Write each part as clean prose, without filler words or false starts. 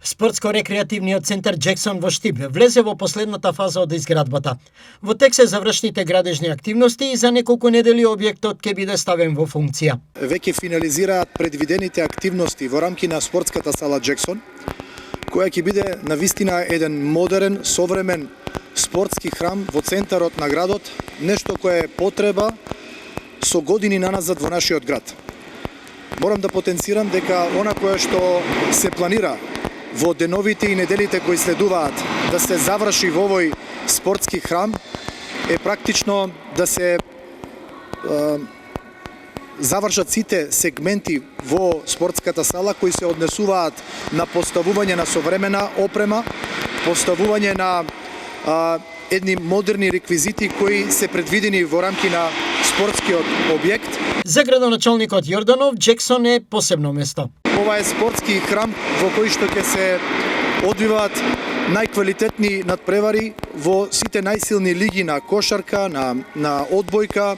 Спортско-рекреативниот центар Джексон во Штип влезе во последната фаза од изградбата. Во тек се завршните градежни активности и за неколку недели објектот ќе биде ставен во функција. Веќе финализираат предвидените активности во рамки на спортската сала Джексон, која ќе биде навистина еден модерен, современ спортски храм во центарот на градот, нешто кое е потреба со години наназад во нашиот град. Морам да потенцирам дека она кое што се планира во деновите и неделите кои следуваат да се заврши во овој спортски храм е практично да се завршат сите сегменти во спортската сала кои се однесуваат на поставување на современа опрема, поставување на едни модерни реквизити кои се предвидени во рамки на спортскиот објект. За градоначалникот Јорданов, Джексон е посебно место. Ова е спортски храм во кој што ќе се одвиваат најквалитетни надпревари во сите најсилни лиги на кошарка, на одбојка,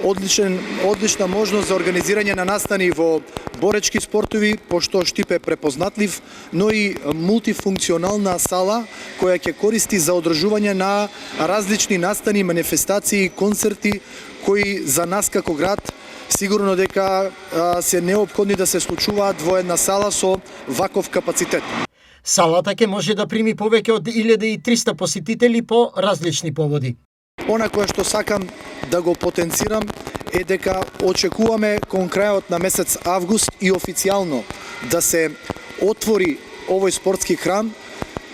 одлична можност за организирање на настани во боречки спортови, пошто Штип е препознатлив, но и мултифункционална сала која ќе користи за одржување на различни настани, манифестации, концерти кои за нас како град сигурно дека се неопходни да се случуваат во една сала со ваков капацитет. Салата ќе може да прими повеќе од 1300 посетители по различни поводи. Она кое што сакам да го потенцирам е дека очекуваме кон крајот на месец август и официјално да се отвори овој спортски храм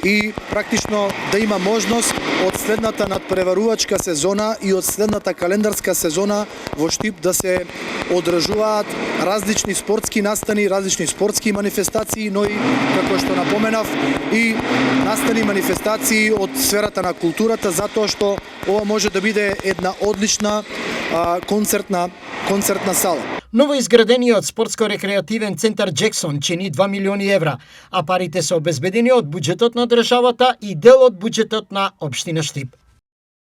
и практично да има можност од следната надпреварувачка сезона и од следната календарска сезона во Штип да се одржуваат различни спортски настани, различни спортски манифестации, но и, како што напоменав, и настани манифестации од сферата на културата, затоа што ова може да биде една одлична концертна сала. Новоизградениот спортско-рекреативен центар Джексон чини 2 милиони евра, а парите се обезбедени од буџетот на државата и дел од буџетот на општина Штип.